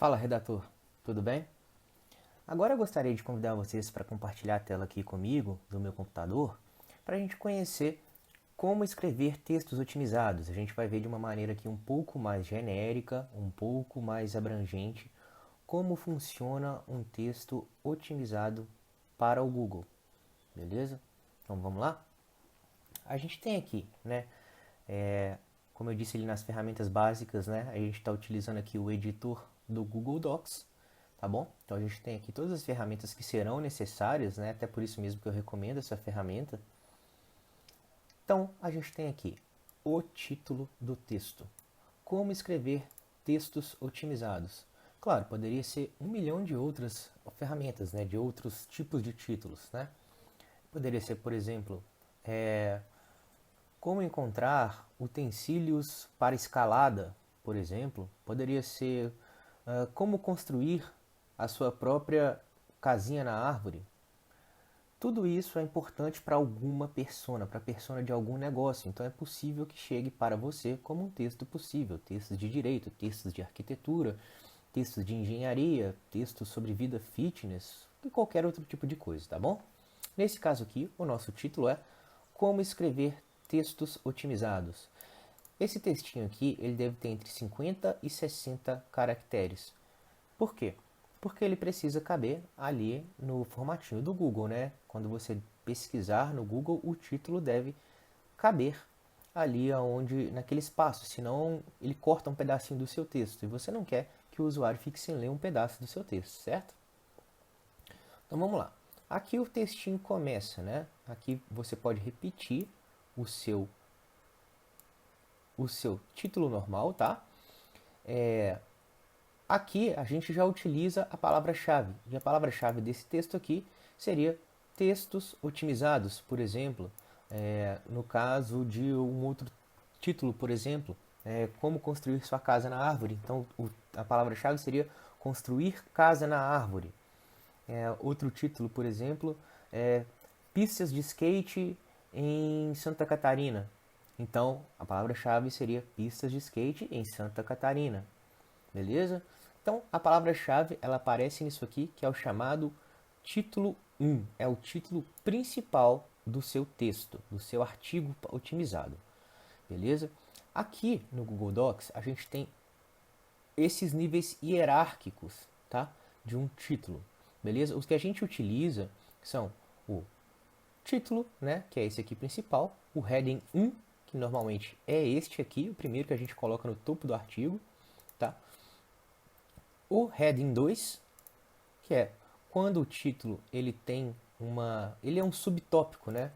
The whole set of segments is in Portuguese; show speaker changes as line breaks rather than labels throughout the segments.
Fala, redator, tudo bem? Agora eu gostaria de convidar vocês para compartilhar a tela aqui comigo do meu computador para a gente conhecer como escrever textos otimizados. A gente vai ver de uma maneira aqui um pouco mais genérica, um pouco mais abrangente, como funciona um texto otimizado para o Google, beleza? Então vamos lá? A gente tem aqui, né, como eu disse ali nas ferramentas básicas, né, a gente está utilizando aqui o editor do Google Docs, tá bom? Então a gente tem aqui todas as ferramentas que serão necessárias, né, até por isso mesmo que eu recomendo essa ferramenta. Então a gente tem aqui o título do texto. Como escrever textos otimizados? Claro, poderia ser um milhão de outras ferramentas, né, de outros tipos de títulos, né? Poderia ser, por exemplo, como encontrar utensílios para escalada, por exemplo. Poderia ser como construir a sua própria casinha na árvore. Tudo isso é importante para alguma persona, para a persona de algum negócio. Então é possível que chegue para você como um texto possível. Textos de direito, textos de arquitetura, textos de engenharia, textos sobre vida fitness e qualquer outro tipo de coisa, tá bom? Nesse caso aqui, o nosso título é Como escrever textos otimizados. Esse textinho aqui, ele deve ter entre 50 e 60 caracteres. Por quê? Porque ele precisa caber ali no formatinho do Google, né? Quando você pesquisar no Google, o título deve caber ali aonde, naquele espaço, senão ele corta um pedacinho do seu texto e você não quer que o usuário fique sem ler um pedaço do seu texto, certo? Então vamos lá. Aqui o textinho começa, né? Aqui você pode repetir o seu título normal, tá? Aqui a gente já utiliza a palavra-chave. E a palavra-chave desse texto aqui seria textos otimizados, por exemplo. No caso de um outro título, por exemplo, como construir sua casa na árvore. Então a palavra-chave seria construir casa na árvore. Outro título, por exemplo, é pistas de skate em Santa Catarina. Então a palavra-chave seria pistas de skate em Santa Catarina. Beleza? Então, a palavra-chave ela aparece nisso aqui, que é o chamado título 1. É o título principal do seu texto, do seu artigo otimizado. Beleza? Aqui no Google Docs, a gente tem esses níveis hierárquicos, tá? De um título. Beleza? Os que a gente utiliza são o título, né, que é esse aqui principal, o heading 1, que normalmente é este aqui, o primeiro que a gente coloca no topo do artigo, tá? O heading 2, que é quando o título ele é um subtópico, né?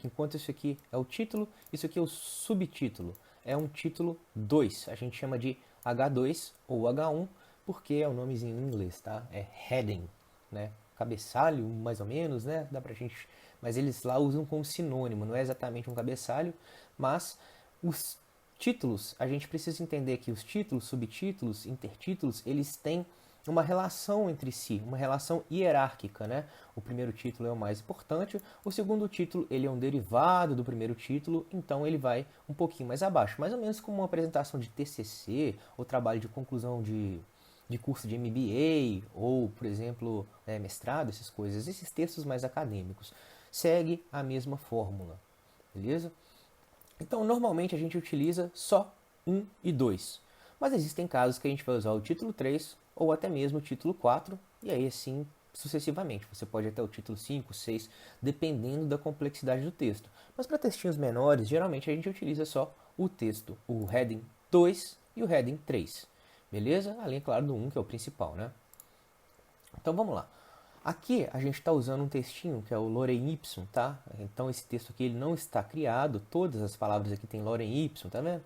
Enquanto isso aqui é o título, isso aqui é o subtítulo. É um título 2. A gente chama de H2 ou H1 porque é o nomezinho em inglês, tá? É heading, né? Cabeçalho, mais ou menos, né? Dá pra gente, mas eles lá usam como sinônimo, não é exatamente um cabeçalho, mas os títulos, a gente precisa entender que os títulos, subtítulos, intertítulos, eles têm uma relação entre si, uma relação hierárquica, né? O primeiro título é o mais importante, o segundo título ele é um derivado do primeiro título, então ele vai um pouquinho mais abaixo, mais ou menos como uma apresentação de TCC ou trabalho de conclusão de curso de MBA ou, por exemplo, mestrado, essas coisas, esses textos mais acadêmicos. Segue a mesma fórmula, beleza? Então, normalmente a gente utiliza só 1 e 2. Mas existem casos que a gente vai usar o título 3 ou até mesmo o título 4, e aí assim sucessivamente. Você pode até o título 5, 6, dependendo da complexidade do texto. Mas para textinhos menores, geralmente a gente utiliza só o texto, o heading 2 e o heading 3. Beleza? Além, claro, do 1, que é o principal, né? Então vamos lá. Aqui a gente está usando um textinho que é o Lorem Ipsum, tá? Então esse texto aqui ele não está criado, todas as palavras aqui tem Lorem Ipsum, tá vendo?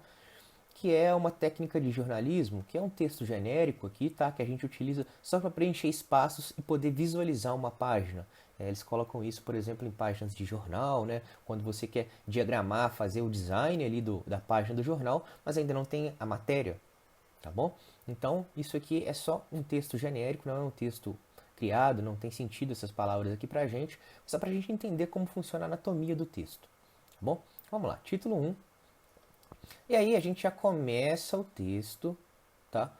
Que é uma técnica de jornalismo, que é um texto genérico aqui, tá? Que a gente utiliza só para preencher espaços e poder visualizar uma página. Eles colocam isso, por exemplo, em páginas de jornal, né? Quando você quer diagramar, fazer o design ali da página do jornal, mas ainda não tem a matéria, tá bom? Então, isso aqui é só um texto genérico, não é um texto criado, não tem sentido essas palavras aqui pra gente, só pra gente entender como funciona a anatomia do texto, tá bom? Vamos lá, título 1. E aí a gente já começa o texto, tá?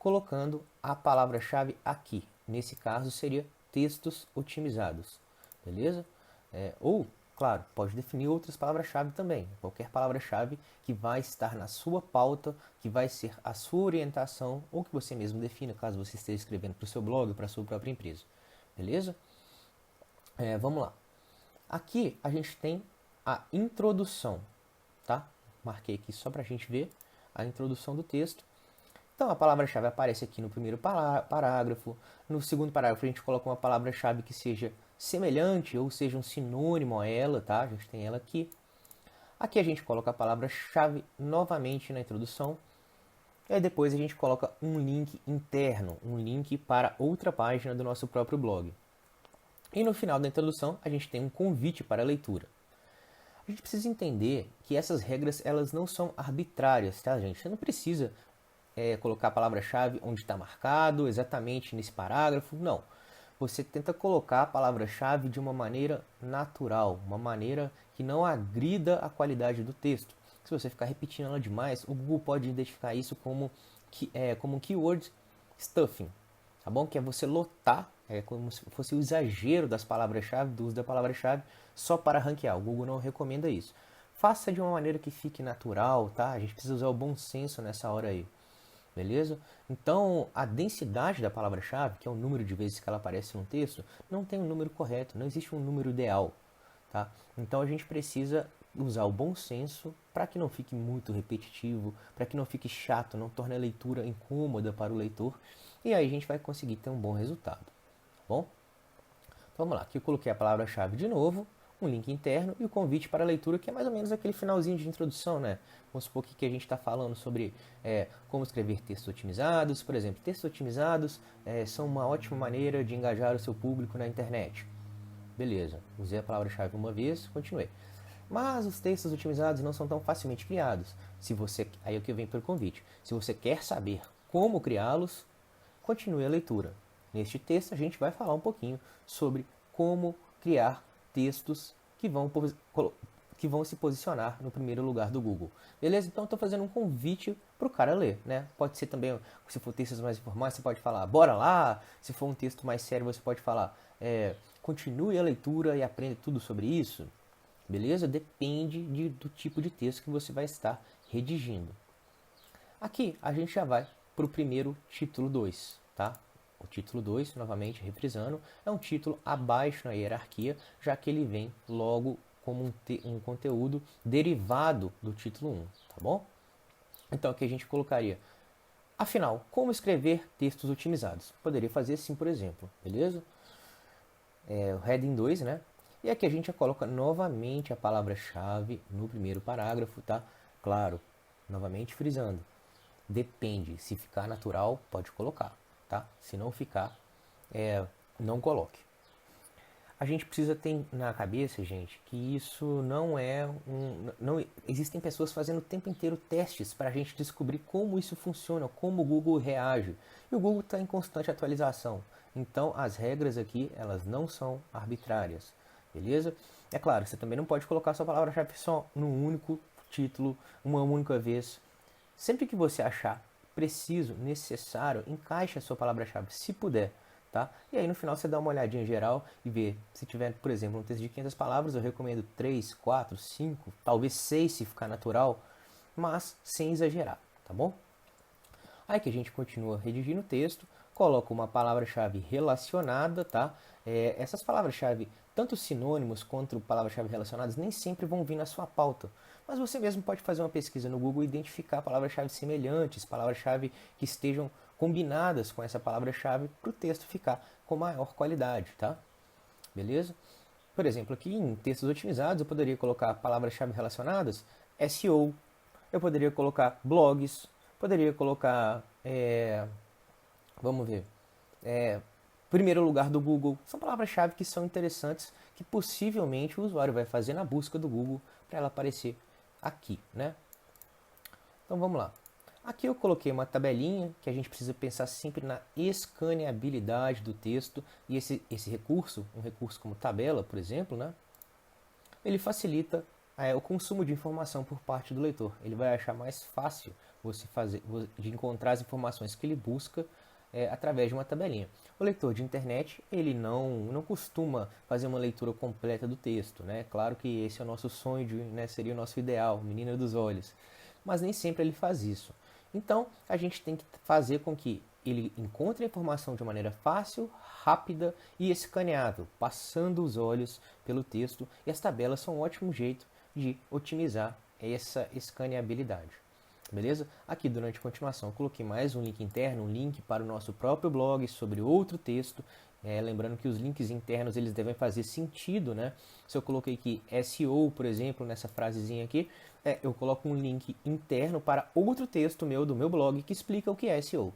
colocando a palavra-chave aqui. Nesse caso seria textos otimizados, beleza? Ou, claro, pode definir outras palavras-chave também. Qualquer palavra-chave que vai estar na sua pauta, que vai ser a sua orientação, ou que você mesmo defina, caso você esteja escrevendo para o seu blog ou para a sua própria empresa. Beleza? Vamos lá. Aqui a gente tem a introdução, tá? Marquei aqui só para a gente ver a introdução do texto. Então a palavra-chave aparece aqui no primeiro parágrafo. No segundo parágrafo a gente coloca uma palavra-chave que seja semelhante ou seja um sinônimo a ela, tá? A gente tem ela aqui. Aqui a gente coloca a palavra-chave novamente na introdução. E aí depois a gente coloca um link interno, um link para outra página do nosso próprio blog. E no final da introdução a gente tem um convite para a leitura. A gente precisa entender que essas regras elas não são arbitrárias, tá, gente? Você não precisa colocar a palavra-chave onde está marcado, exatamente nesse parágrafo, não. Você tenta colocar a palavra-chave de uma maneira natural, uma maneira que não agrida a qualidade do texto. Se você ficar repetindo ela demais, o Google pode identificar isso como keyword stuffing, tá bom? Que é você lotar, como se fosse o exagero das palavras-chave, do uso da palavra-chave, só para ranquear. O Google não recomenda isso. Faça de uma maneira que fique natural, tá? A gente precisa usar o bom senso nessa hora aí. Beleza? Então, a densidade da palavra-chave, que é o número de vezes que ela aparece no texto, não tem um número correto, não existe um número ideal. Tá? Então, a gente precisa usar o bom senso para que não fique muito repetitivo, para que não fique chato, não torne a leitura incômoda para o leitor, e aí a gente vai conseguir ter um bom resultado. Tá bom? Então, vamos lá, aqui eu coloquei a palavra-chave de novo, um link interno e o convite para a leitura, que é mais ou menos aquele finalzinho de introdução, né? Vamos supor que a gente está falando sobre como escrever textos otimizados. Por exemplo, textos otimizados são uma ótima maneira de engajar o seu público na internet. Beleza, usei a palavra-chave uma vez, continuei. Mas os textos otimizados não são tão facilmente criados. Aí é o que vem pelo convite. Se você quer saber como criá-los, continue a leitura. Neste texto a gente vai falar um pouquinho sobre como criar textos que vão se posicionar no primeiro lugar do Google. Beleza? Então estou fazendo um convite para o cara ler, né? Pode ser também, se for textos mais informais, você pode falar, bora lá. Se for um texto mais sério, você pode falar, continue a leitura e aprenda tudo sobre isso. Beleza? Depende do tipo de texto que você vai estar redigindo. Aqui a gente já vai para o primeiro título 2, tá? O título 2, novamente refrisando, é um título abaixo na hierarquia, já que ele vem logo como um conteúdo derivado do título 1, tá bom? Então aqui a gente colocaria, afinal, como escrever textos otimizados? Poderia fazer assim, por exemplo, beleza? O heading 2, né? E aqui a gente já coloca novamente a palavra-chave no primeiro parágrafo, tá? Claro, novamente frisando, depende, se ficar natural, pode colocar. Tá? Se não ficar, não coloque. A gente precisa ter na cabeça, gente, que isso não é não existem pessoas fazendo o tempo inteiro testes para a gente descobrir como isso funciona, como o Google reage. E o Google está em constante atualização. Então, as regras aqui, elas não são arbitrárias. Beleza? É claro, você também não pode colocar sua palavra-chave só num único título, uma única vez. Sempre que você achar preciso, necessário, encaixe a sua palavra-chave, se puder, tá? E aí no final você dá uma olhadinha geral e vê, se tiver, por exemplo, um texto de 500 palavras, eu recomendo 3, 4, 5, talvez 6 se ficar natural, mas sem exagerar, tá bom? Aí que a gente continua redigindo o texto, coloca uma palavra-chave relacionada, tá? Essas palavras-chave, tanto sinônimos quanto palavras-chave relacionadas, nem sempre vão vir na sua pauta. Mas você mesmo pode fazer uma pesquisa no Google e identificar palavras-chave semelhantes, palavras-chave que estejam combinadas com essa palavra-chave para o texto ficar com maior qualidade, tá? Beleza? Por exemplo, aqui em textos otimizados eu poderia colocar palavras-chave relacionadas, SEO, eu poderia colocar blogs, poderia colocar, vamos ver, primeiro lugar do Google. São palavras-chave que são interessantes, que possivelmente o usuário vai fazer na busca do Google para ela aparecer aqui, né? Então vamos lá. Aqui eu coloquei uma tabelinha que a gente precisa pensar sempre na escaneabilidade do texto e esse recurso, um recurso como tabela, por exemplo, né? Ele facilita o consumo de informação por parte do leitor. Ele vai achar mais fácil de encontrar as informações que ele busca através de uma tabelinha. O leitor de internet, ele não costuma fazer uma leitura completa do texto, né? Claro que esse é o nosso sonho, né, seria o nosso ideal, menina dos olhos. Mas nem sempre ele faz isso. Então, a gente tem que fazer com que ele encontre a informação de maneira fácil, rápida e escaneável, passando os olhos pelo texto. E as tabelas são um ótimo jeito de otimizar essa escaneabilidade. Beleza? Aqui durante a continuação eu coloquei mais um link interno, um link para o nosso próprio blog sobre outro texto. Lembrando que os links internos eles devem fazer sentido, né? Se eu coloquei aqui SEO, por exemplo, nessa frasezinha aqui, eu coloco um link interno para outro texto meu do meu blog que explica o que é SEO,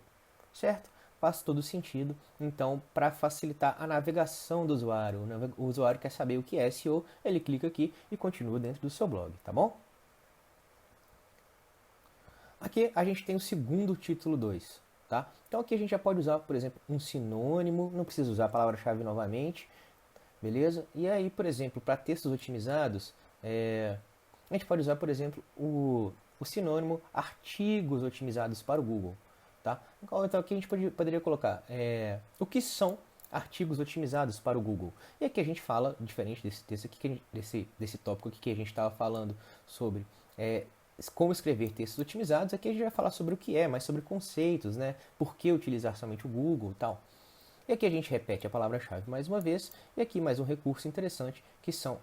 certo? Faz todo sentido. Então, para facilitar a navegação do usuário, o usuário quer saber o que é SEO, ele clica aqui e continua dentro do seu blog, tá bom? Aqui a gente tem o segundo título 2, tá? Então aqui a gente já pode usar, por exemplo, um sinônimo, não precisa usar a palavra-chave novamente, beleza? E aí, por exemplo, para textos otimizados, a gente pode usar, por exemplo, o sinônimo artigos otimizados para o Google, tá? Então aqui a gente poderia colocar o que são artigos otimizados para o Google. E aqui a gente fala, diferente desse texto aqui, desse tópico aqui que a gente estava falando sobre como escrever textos otimizados, aqui a gente vai falar sobre o que é, mais sobre conceitos, né? Por que utilizar somente o Google e tal. E aqui a gente repete a palavra-chave mais uma vez, e aqui mais um recurso interessante, que são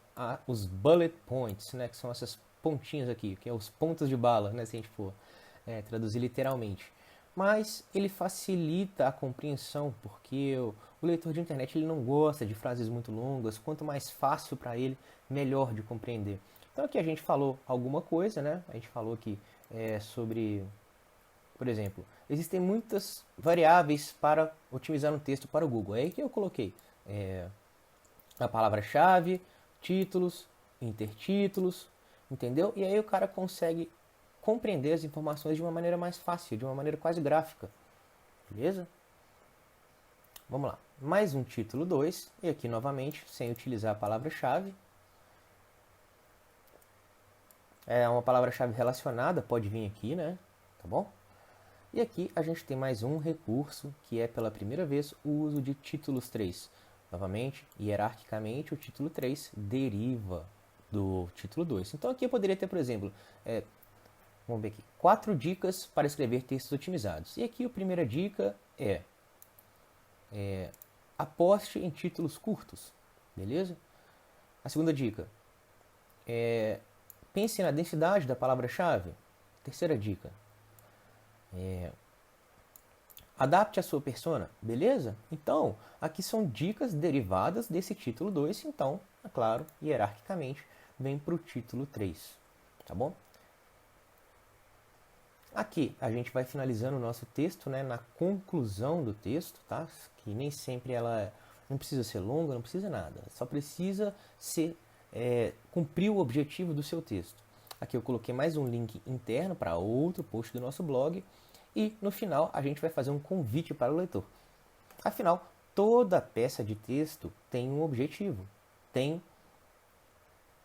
os bullet points, né? Que são essas pontinhas aqui, que é os pontos de bala, né? Se a gente for traduzir literalmente. Mas ele facilita a compreensão, porque o leitor de internet ele não gosta de frases muito longas, quanto mais fácil para ele, melhor de compreender. Então aqui a gente falou alguma coisa, né? A gente falou aqui sobre, por exemplo, existem muitas variáveis para otimizar um texto para o Google. É aí que eu coloquei a palavra-chave, títulos, intertítulos, entendeu? E aí o cara consegue compreender as informações de uma maneira mais fácil, de uma maneira quase gráfica, beleza? Vamos lá, mais um título 2, e aqui novamente, sem utilizar a palavra-chave. É uma palavra-chave relacionada, pode vir aqui, né? Tá bom? E aqui a gente tem mais um recurso, que é pela primeira vez o uso de títulos 3. Novamente, hierarquicamente, o título 3 deriva do título 2. Então aqui eu poderia ter, por exemplo, vamos ver aqui, 4 dicas para escrever textos otimizados. E aqui a primeira dica aposte em títulos curtos, beleza? A segunda dica pense na densidade da palavra-chave. Terceira dica, adapte a sua persona, beleza? Então, aqui são dicas derivadas desse título 2, então, é claro, hierarquicamente, vem para o título 3, tá bom? Aqui a gente vai finalizando o nosso texto, né, na conclusão do texto, tá? Que nem sempre ela não precisa ser longa, não precisa nada, só precisa cumprir o objetivo do seu texto. Aqui eu coloquei mais um link interno para outro post do nosso blog e no final a gente vai fazer um convite para o leitor. Afinal, toda peça de texto tem um objetivo, tem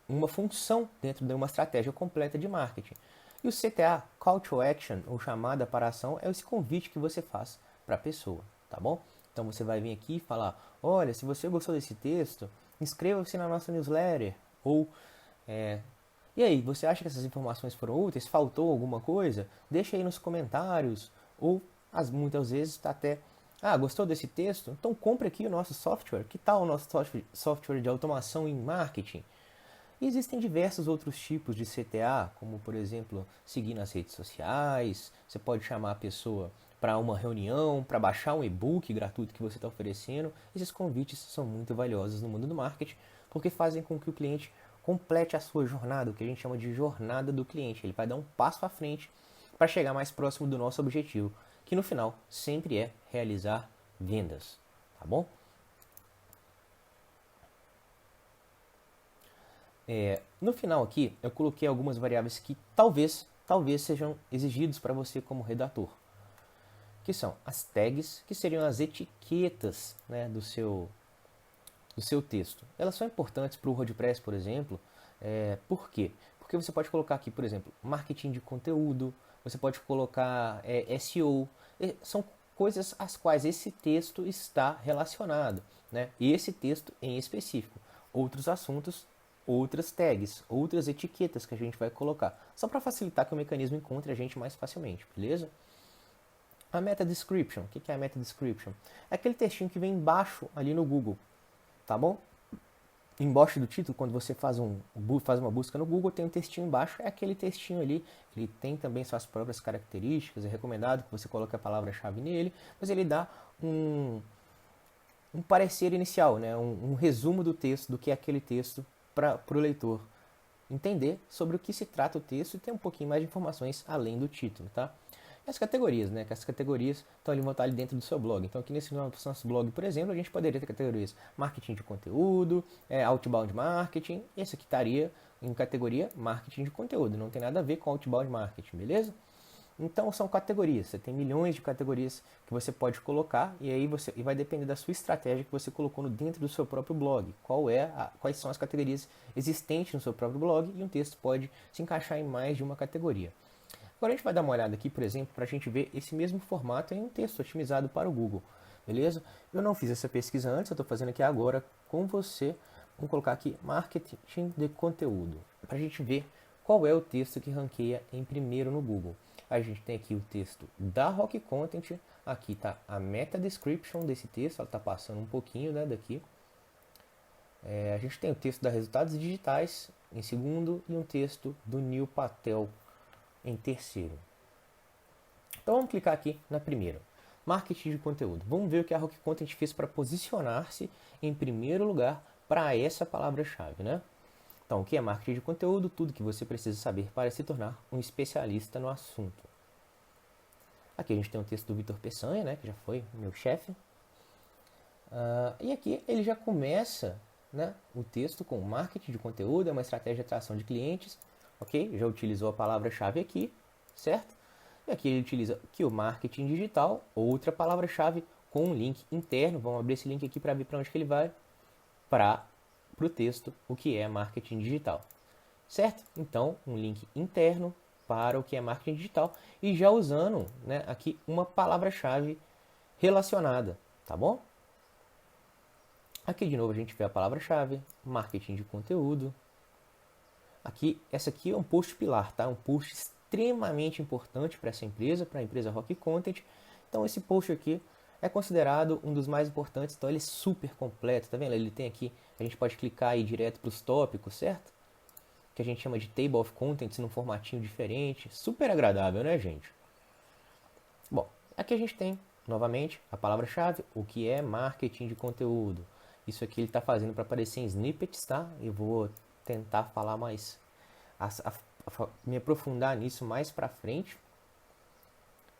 uma função dentro de uma estratégia completa de marketing. E o CTA, Call to Action, ou chamada para a ação, é esse convite que você faz para a pessoa, tá bom? Então você vai vir aqui e falar, olha, se você gostou desse texto, inscreva-se na nossa newsletter, ou e aí, você acha que essas informações foram úteis? Faltou alguma coisa? Deixa aí nos comentários, ou muitas vezes está até, gostou desse texto? Então compre aqui o nosso software, que tal o nosso software de automação em marketing? E existem diversos outros tipos de CTA, como por exemplo, seguir nas redes sociais, você pode chamar a pessoa para uma reunião, para baixar um e-book gratuito que você está oferecendo. Esses convites são muito valiosos no mundo do marketing, porque fazem com que o cliente complete a sua jornada, o que a gente chama de jornada do cliente. Ele vai dar um passo à frente para chegar mais próximo do nosso objetivo, que no final sempre é realizar vendas, tá bom? No final aqui, eu coloquei algumas variáveis que talvez sejam exigidos para você como redator, que são as tags, que seriam as etiquetas, né, do seu texto. Elas são importantes para o WordPress, por exemplo. Por quê? Porque você pode colocar aqui, por exemplo, marketing de conteúdo, você pode colocar SEO, são coisas às quais esse texto está relacionado, né? E esse texto em específico. Outros assuntos, outras tags, outras etiquetas que a gente vai colocar, só para facilitar que o mecanismo encontre a gente mais facilmente, beleza? A meta description, o que é a meta description? É aquele textinho que vem embaixo ali no Google, tá bom? Embaixo do título, quando você faz uma busca no Google, tem um textinho embaixo, é aquele textinho ali, ele tem também suas próprias características, é recomendado que você coloque a palavra-chave nele, mas ele dá um parecer inicial, né? Um resumo do texto, do que é aquele texto, para o leitor entender sobre o que se trata o texto e ter um pouquinho mais de informações além do título, tá? E as categorias, né? Que as categorias vão estar ali dentro do seu blog. Então aqui nesse nosso blog, por exemplo, a gente poderia ter categorias marketing de conteúdo, outbound marketing. Esse aqui estaria em categoria marketing de conteúdo. Não tem nada a ver com outbound marketing, beleza? Então são categorias, você tem milhões de categorias que você pode colocar e aí vai depender da sua estratégia que você colocou dentro do seu próprio blog. Quais são as categorias existentes no seu próprio blog e um texto pode se encaixar em mais de uma categoria. Agora a gente vai dar uma olhada aqui, por exemplo, para a gente ver esse mesmo formato em um texto otimizado para o Google, beleza? Eu não fiz essa pesquisa antes, eu estou fazendo aqui agora com você. Vamos colocar aqui marketing de conteúdo, para a gente ver qual é o texto que ranqueia em primeiro no Google. A gente tem aqui o texto da Rock Content, aqui está a meta description desse texto, ela está passando um pouquinho, né, daqui. A gente tem o texto da Resultados Digitais em segundo e um texto do Neil Patel em terceiro. Então vamos clicar aqui na primeira, marketing de conteúdo. Vamos ver o que a Rock Content fez para posicionar-se em primeiro lugar para essa palavra-chave, né? Então, o que é marketing de conteúdo? Tudo que você precisa saber para se tornar um especialista no assunto. Aqui a gente tem um texto do Vitor Peçanha, né, que já foi meu chefe. E aqui ele já começa, né, o texto com marketing de conteúdo, é uma estratégia de atração de clientes. Ok? Já utilizou a palavra-chave aqui, certo? E aqui ele utiliza aqui o marketing digital, outra palavra-chave com um link interno. Vamos abrir esse link aqui para ver para onde que ele vai. Para o texto, o que é marketing digital, certo? Então, um link interno para o que é marketing digital e já usando, né, aqui uma palavra-chave relacionada, tá bom? Aqui de novo a gente vê a palavra-chave, marketing de conteúdo. Aqui, essa aqui é um post pilar, tá? Um post extremamente importante para essa empresa, para a empresa Rock Content. Então esse post aqui é considerado um dos mais importantes, então ele é super completo, tá vendo? Ele tem aqui, a gente pode clicar aí direto para os tópicos, certo? Que a gente chama de Table of Contents num formatinho diferente, super agradável, né, gente? Bom, aqui a gente tem, novamente, a palavra-chave, o que é marketing de conteúdo. Isso aqui ele está fazendo para aparecer em snippets, tá? Eu vou tentar falar mais, me aprofundar nisso mais para frente,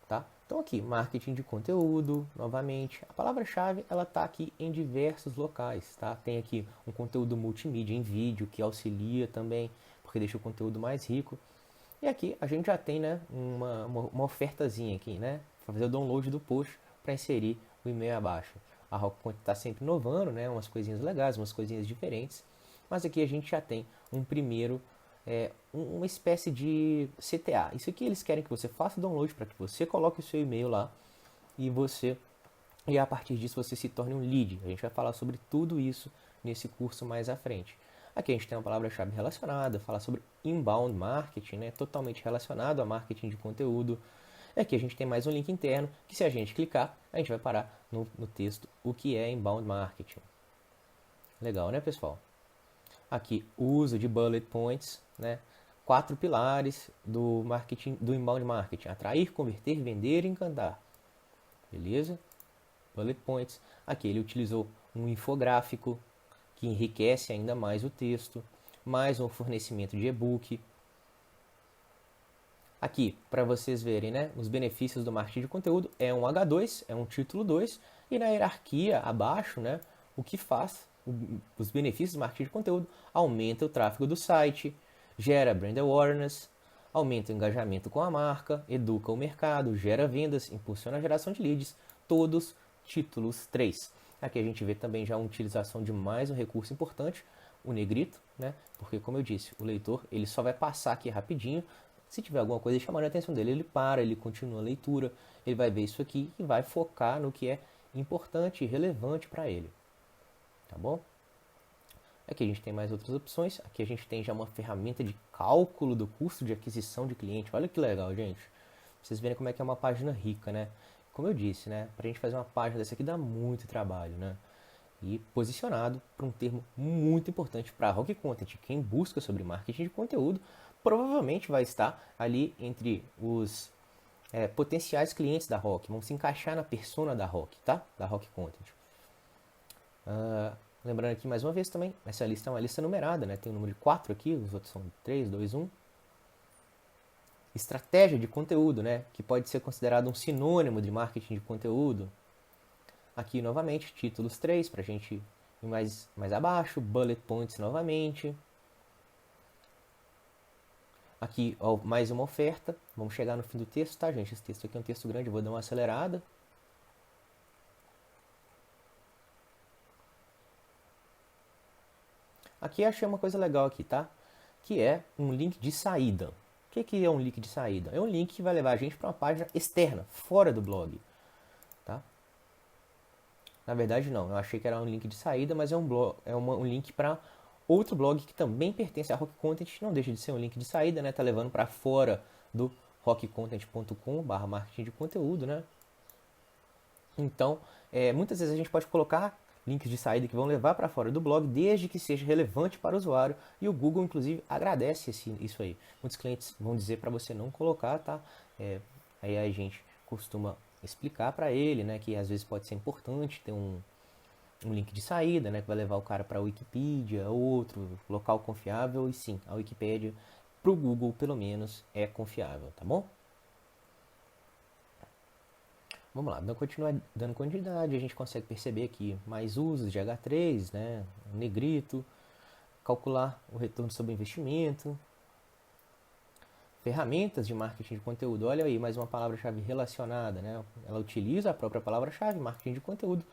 tá? Então aqui, marketing de conteúdo, novamente, a palavra-chave ela está aqui em diversos locais, tá? Tem aqui um conteúdo multimídia em vídeo que auxilia também, porque deixa o conteúdo mais rico. E aqui a gente já tem, né, uma ofertazinha aqui, né? Para fazer o download do post para inserir o e-mail abaixo. A Rock Content está sempre inovando, né? Umas coisinhas legais, umas coisinhas diferentes. Mas aqui a gente já tem um primeiro, uma espécie de CTA. Isso aqui eles querem que você faça o download para que você coloque o seu e-mail lá e a partir disso você se torne um lead. A gente vai falar sobre tudo isso nesse curso mais à frente. Aqui a gente tem uma palavra-chave relacionada, fala sobre inbound marketing, né, totalmente relacionado a marketing de conteúdo. E aqui a gente tem mais um link interno, que se a gente clicar, a gente vai parar no texto o que é inbound marketing. Legal, né, pessoal? Aqui, o uso de bullet points, né? 4 pilares do marketing, do inbound marketing: atrair, converter, vender e encantar. Beleza? Bullet points. Aqui ele utilizou um infográfico que enriquece ainda mais o texto, mais um fornecimento de e-book. Aqui, para vocês verem, né, os benefícios do marketing de conteúdo, é um H2, é um título 2, e na hierarquia abaixo, né, o que faz, os benefícios do marketing de conteúdo, aumenta o tráfego do site, gera brand awareness, aumenta o engajamento com a marca, educa o mercado, gera vendas, impulsiona a geração de leads, todos títulos 3. Aqui a gente vê também já uma utilização de mais um recurso importante, o negrito, né, porque como eu disse, o leitor ele só vai passar aqui rapidinho, Se tiver alguma coisa chamando a atenção dele, ele para, ele continua a leitura, ele vai ver isso aqui e vai focar no que é importante e relevante para ele. Tá bom? Aqui a gente tem mais outras opções. Aqui a gente tem já uma ferramenta de cálculo do custo de aquisição de cliente. Olha que legal, gente. Pra vocês verem como é que é uma página rica, né? Como eu disse, né? Pra gente fazer uma página dessa aqui dá muito trabalho, né? E posicionado para um termo muito importante para Rock Content. Quem busca sobre marketing de conteúdo provavelmente vai estar ali entre os potenciais clientes da Rock. Vão se encaixar na persona da Rock, tá? Da Rock Content. Lembrando aqui mais uma vez também, essa lista é uma lista numerada, né? Tem o número de 4 aqui, os outros são 3, 2, 1. Estratégia de conteúdo, né? Que pode ser considerado um sinônimo de marketing de conteúdo. Aqui novamente, títulos 3, para a gente ir mais abaixo, bullet points novamente. Aqui, ó, mais uma oferta. Vamos chegar no fim do texto, tá, gente? Esse texto aqui é um texto grande, eu vou dar uma acelerada. Aqui achei uma coisa legal aqui, tá? Que é um link de saída. O que é um link de saída? É um link que vai levar a gente para uma página externa, fora do blog. Tá? Na verdade, não. Eu achei que era um link de saída, mas é um link para outro blog que também pertence a Rock Content. Não deixa de ser um link de saída, né? Tá levando para fora do rockcontent.com/marketing de conteúdo, né? Então, muitas vezes a gente pode colocar links de saída que vão levar para fora do blog, desde que seja relevante para o usuário. E o Google, inclusive, agradece isso aí. Muitos clientes vão dizer para você não colocar, tá? Aí a gente costuma explicar para ele, né, que às vezes pode ser importante ter um link de saída, né, que vai levar o cara para a Wikipedia, outro local confiável. E sim, a Wikipedia, para o Google, pelo menos, é confiável, tá bom? Vamos lá, dando continuidade, a gente consegue perceber aqui mais usos de H3, né, negrito, calcular o retorno sobre investimento, ferramentas de marketing de conteúdo. Olha aí, mais uma palavra-chave relacionada, né? Ela utiliza a própria palavra-chave, marketing de conteúdo,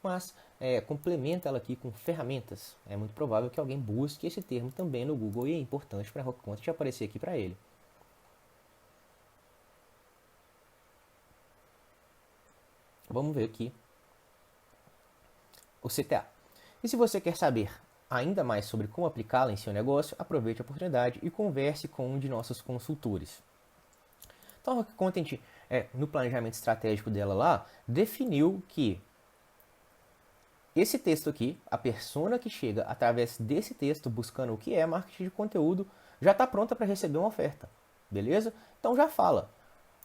mas complementa ela aqui com ferramentas. É muito provável que alguém busque esse termo também no Google e é importante para a Rock Content aparecer aqui para ele. Vamos ver aqui o CTA. E se você quer saber ainda mais sobre como aplicá-la em seu negócio, aproveite a oportunidade e converse com um de nossos consultores. Então, a Rock Content, no planejamento estratégico dela lá, definiu que esse texto aqui, a persona que chega através desse texto buscando o que é marketing de conteúdo, já está pronta para receber uma oferta, beleza? Então já fala,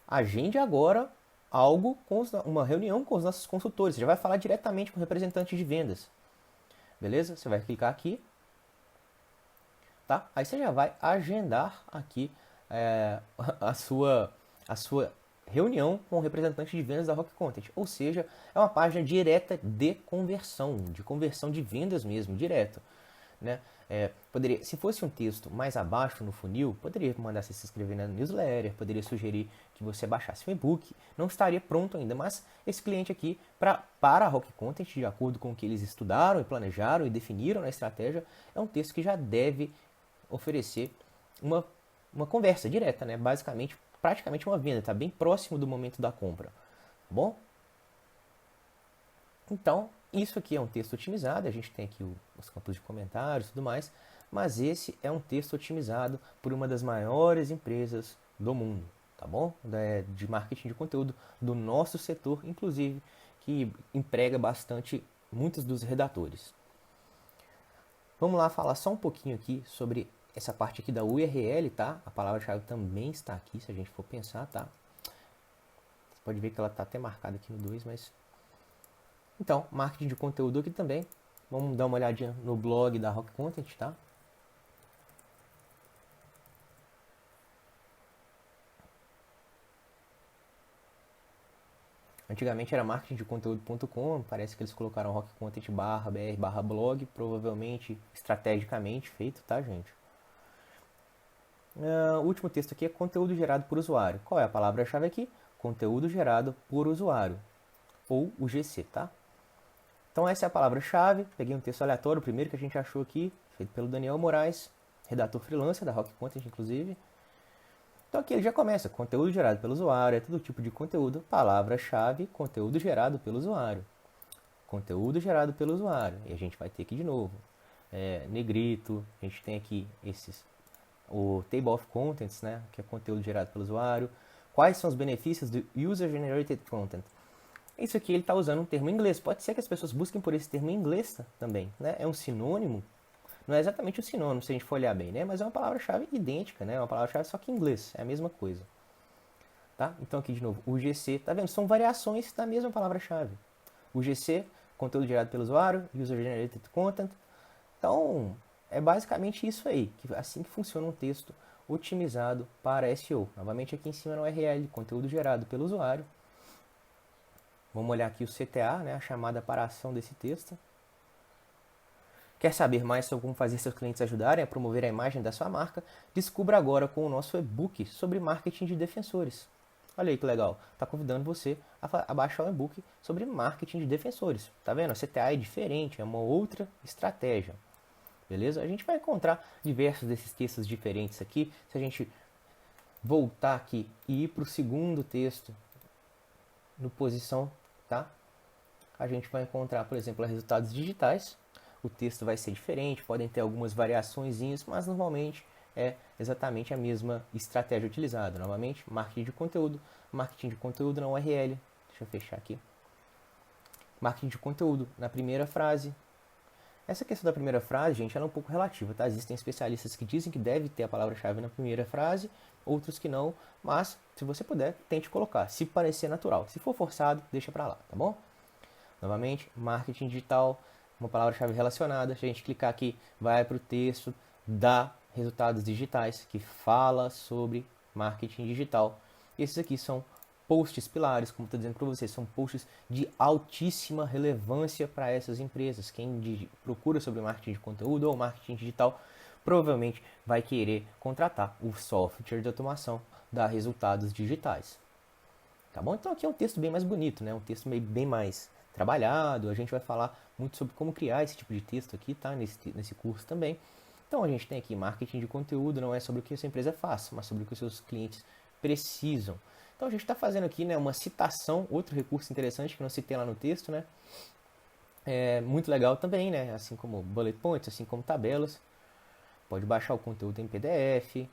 agende agora uma reunião com os nossos consultores, você já vai falar diretamente com o representante de vendas, beleza? Você vai clicar aqui, tá? Aí você já vai agendar aqui a sua reunião com o representante de vendas da Rock Content. Ou seja, é uma página direta de conversão de vendas mesmo, direto. Né? Se fosse um texto mais abaixo no funil, poderia mandar você se inscrever na newsletter, poderia sugerir que você baixasse um e-book, não estaria pronto ainda, mas esse cliente aqui, para a Rock Content, de acordo com o que eles estudaram e planejaram e definiram na estratégia, é um texto que já deve oferecer uma conversa direta, né? Basicamente, praticamente uma venda, está bem próximo do momento da compra, tá bom? Então, isso aqui é um texto otimizado, a gente tem aqui os campos de comentários e tudo mais, mas esse é um texto otimizado por uma das maiores empresas do mundo, tá bom? De marketing de conteúdo do nosso setor, inclusive, que emprega bastante muitos dos redatores. Vamos lá falar só um pouquinho aqui sobre essa parte aqui da URL, tá? A palavra-chave também está aqui, se a gente for pensar, tá? Você pode ver que ela está até marcada aqui no 2, mas... Então, marketing de conteúdo aqui também. Vamos dar uma olhadinha no blog da Rock Content, tá? Antigamente era marketingdeconteúdo.com, parece que eles colocaram Rock Content /br/blog, provavelmente estrategicamente feito, tá, gente? O último texto aqui é conteúdo gerado por usuário. Qual é a palavra-chave aqui? Conteúdo gerado por usuário, ou UGC, tá? Então essa é a palavra-chave. Peguei um texto aleatório, o primeiro que a gente achou aqui, feito pelo Daniel Moraes, redator freelancer da Rock Content, inclusive. Então aqui ele já começa, conteúdo gerado pelo usuário, é todo tipo de conteúdo, palavra-chave, conteúdo gerado pelo usuário. Conteúdo gerado pelo usuário. E a gente vai ter aqui de novo, negrito, a gente tem aqui o Table of Contents, né, que é conteúdo gerado pelo usuário. Quais são os benefícios do User Generated Content? Isso aqui ele está usando um termo em inglês. Pode ser que as pessoas busquem por esse termo em inglês também, né? É um sinônimo. Não é exatamente o sinônimo, se a gente for olhar bem, né? Mas é uma palavra-chave idêntica, né? É uma palavra-chave só que em inglês. É a mesma coisa. Tá? Então aqui de novo, o GC, tá vendo? São variações da mesma palavra-chave. O GC, conteúdo gerado pelo usuário, User Generated Content. Então, é basicamente isso aí, assim que funciona um texto otimizado para SEO. Novamente aqui em cima no URL, conteúdo gerado pelo usuário. Vamos olhar aqui o CTA, né, a chamada para a ação desse texto. Quer saber mais sobre como fazer seus clientes ajudarem a promover a imagem da sua marca? Descubra agora com o nosso e-book sobre marketing de defensores. Olha aí que legal, está convidando você a baixar o e-book sobre marketing de defensores. Tá vendo? A CTA é diferente, é uma outra estratégia. Beleza? A gente vai encontrar diversos desses textos diferentes aqui. Se a gente voltar aqui e ir para o segundo texto no posição, tá? A gente vai encontrar, por exemplo, resultados digitais. O texto vai ser diferente, podem ter algumas variaçõezinhas, mas normalmente é exatamente a mesma estratégia utilizada. Novamente, marketing de conteúdo na URL. Deixa eu fechar aqui. Marketing de conteúdo na primeira frase. Essa questão da primeira frase, gente, ela é um pouco relativa, tá? Existem especialistas que dizem que deve ter a palavra-chave na primeira frase, outros que não, mas se você puder, tente colocar, se parecer natural. Se for forçado, deixa pra lá, tá bom? Novamente, marketing digital, uma palavra-chave relacionada. Se a gente clicar aqui, vai para o texto da resultados digitais, que fala sobre marketing digital. Esses aqui são posts pilares, como estou dizendo para vocês, são posts de altíssima relevância para essas empresas. Quem procura sobre marketing de conteúdo ou marketing digital provavelmente vai querer contratar o software de automação da resultados digitais. Tá bom? Então aqui é um texto bem mais bonito, né? Um texto bem mais trabalhado. A gente vai falar muito sobre como criar esse tipo de texto aqui, tá? Nesse curso também. Então a gente tem aqui marketing de conteúdo, não é sobre o que a sua empresa faz, mas sobre o que os seus clientes precisam. Então a gente está fazendo aqui, né, uma citação, outro recurso interessante que não citei lá no texto, né? É muito legal também, né? Assim como bullet points, assim como tabelas. Pode baixar o conteúdo em PDF.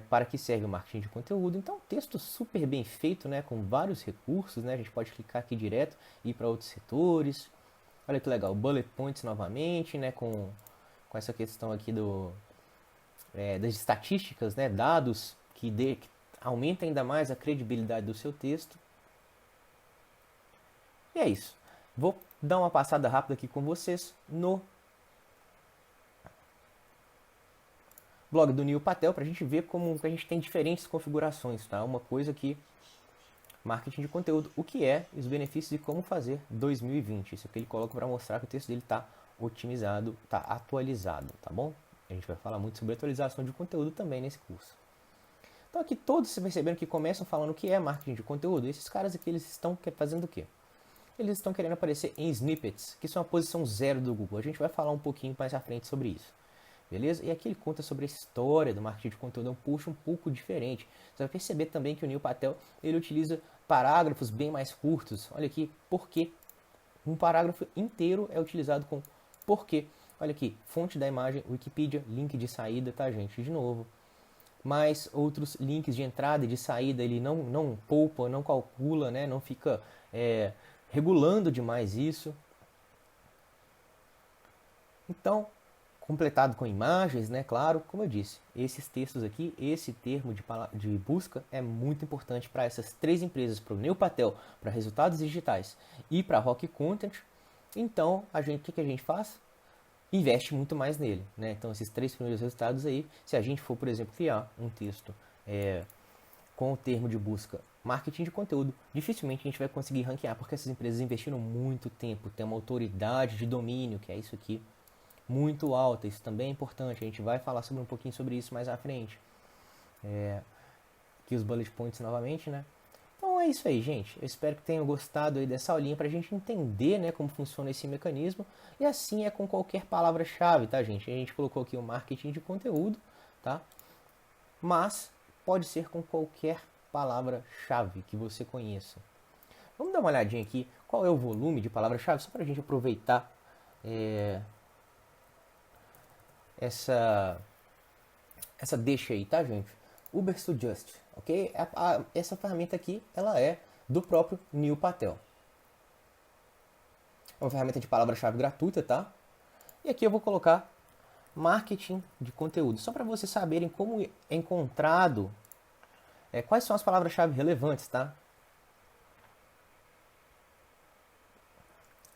Para que serve o marketing de conteúdo? Então, texto super bem feito, né? Com vários recursos, né? A gente pode clicar aqui direto e ir para outros setores. Olha que legal, bullet points novamente, né? Com essa questão aqui das estatísticas, né? Dados que aumenta ainda mais a credibilidade do seu texto. E é isso. Vou dar uma passada rápida aqui com vocês no blog do Neil Patel para a gente ver como que a gente tem diferentes configurações, tá? Uma coisa que marketing de conteúdo, o que é, os benefícios e como fazer 2020. Isso aqui ele coloca para mostrar que o texto dele está otimizado, está atualizado, tá bom? A gente vai falar muito sobre atualização de conteúdo também nesse curso. Então aqui todos se perceberam que começam falando o que é marketing de conteúdo. E esses caras aqui, eles estão fazendo o quê? Eles estão querendo aparecer em snippets, que são a posição 0 do Google. A gente vai falar um pouquinho mais à frente sobre isso. Beleza? E aqui ele conta sobre a história do marketing de conteúdo, é um push um pouco diferente. Você vai perceber também que o Neil Patel, ele utiliza parágrafos bem mais curtos. Olha aqui, porquê. Um parágrafo inteiro é utilizado com porquê. Olha aqui, fonte da imagem, Wikipedia, link de saída, tá, gente? De novo. Mais outros links de entrada e de saída, ele não poupa, não calcula, né? Não fica regulando demais isso. Então, completado com imagens, né? Claro, como eu disse, esses textos aqui, esse termo de busca é muito importante para essas três empresas, para o Neil Patel, para resultados digitais e para Rock Content. Então, o que a gente faz? Investe muito mais nele, né? Então, esses três primeiros resultados aí, se a gente for, por exemplo, criar um texto com o termo de busca marketing de conteúdo, dificilmente a gente vai conseguir ranquear, porque essas empresas investiram muito tempo, tem uma autoridade de domínio, que é isso aqui, muito alta. Isso também é importante. A gente vai falar um pouquinho sobre isso mais à frente. Aqui os bullet points novamente, né? Então é isso aí, gente. Eu espero que tenham gostado aí dessa aulinha para a gente entender, né, como funciona esse mecanismo. E assim é com qualquer palavra-chave, tá, gente? A gente colocou aqui o marketing de conteúdo, tá? Mas pode ser com qualquer palavra-chave que você conheça. Vamos dar uma olhadinha aqui, qual é o volume de palavra-chave, só para a gente aproveitar essa deixa aí, tá, gente? Ubersuggest, ok? Essa ferramenta aqui, ela é do próprio Neil Patel. É uma ferramenta de palavra-chave gratuita, tá? E aqui eu vou colocar marketing de conteúdo, só para vocês saberem como é encontrado, quais são as palavras-chave relevantes, tá?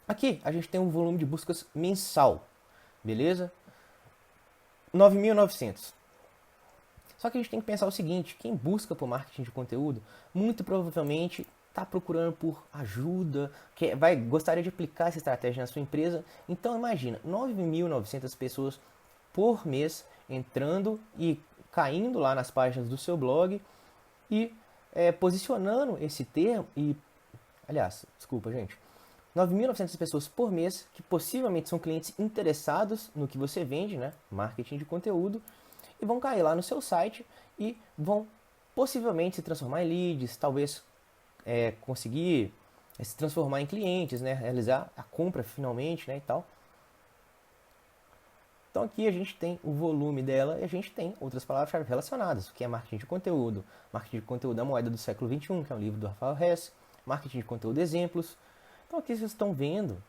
Aqui a gente tem um volume de buscas mensal, beleza? 9.900. Só que a gente tem que pensar o seguinte, quem busca por marketing de conteúdo, muito provavelmente está procurando por ajuda, gostaria de aplicar essa estratégia na sua empresa. Então imagina, 9.900 pessoas por mês entrando e caindo lá nas páginas do seu blog e posicionando esse termo aliás, desculpa gente, 9.900 pessoas por mês que possivelmente são clientes interessados no que você vende, né? Marketing de conteúdo, e vão cair lá no seu site e vão possivelmente se transformar em leads, talvez conseguir se transformar em clientes, né? Realizar a compra finalmente, né? E tal. Então aqui a gente tem o volume dela e a gente tem outras palavras-chave relacionadas, que é marketing de conteúdo. Marketing de conteúdo é a moeda do século XXI, que é um livro do Rafael Hess. Marketing de conteúdo exemplos. Então aqui vocês estão vendo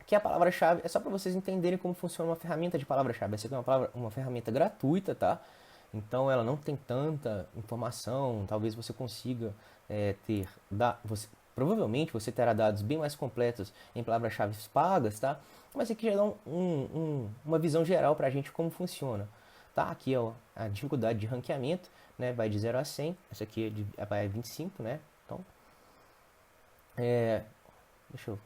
que a palavra-chave é só para vocês entenderem como funciona uma ferramenta de palavra-chave. Essa aqui é uma ferramenta gratuita, tá? Então ela não tem tanta informação, talvez você consiga provavelmente você terá dados bem mais completos em palavras-chave pagas, tá? Mas aqui já dá uma visão geral para a gente como funciona. Tá? Aqui é a dificuldade de ranqueamento, né? Vai de 0 a 100, essa aqui vai a 25, né? Então, deixa eu...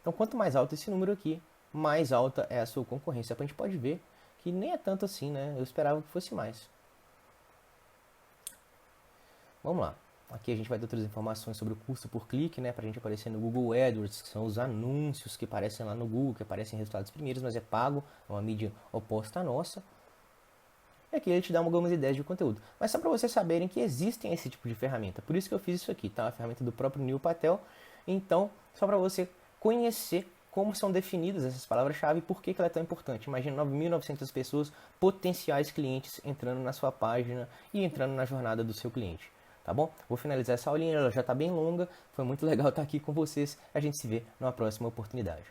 Então, quanto mais alto esse número aqui, mais alta é a sua concorrência. A gente pode ver que nem é tanto assim, né? Eu esperava que fosse mais. Vamos lá. Aqui a gente vai ter outras informações sobre o custo por clique, né? Para a gente aparecer no Google AdWords, que são os anúncios que aparecem lá no Google, que aparecem em resultados primeiros, mas é pago, é uma mídia oposta à nossa. E aqui ele te dá algumas ideias de conteúdo. Mas só para vocês saberem que existem esse tipo de ferramenta. Por isso que eu fiz isso aqui, tá? A ferramenta do próprio Neil Patel. Então, só para você conhecer como são definidas essas palavras-chave e por que ela é tão importante. Imagina 9.900 pessoas, potenciais clientes, entrando na sua página e entrando na jornada do seu cliente. Tá bom? Vou finalizar essa aulinha, ela já está bem longa. Foi muito legal estar aqui com vocês. A gente se vê numa próxima oportunidade.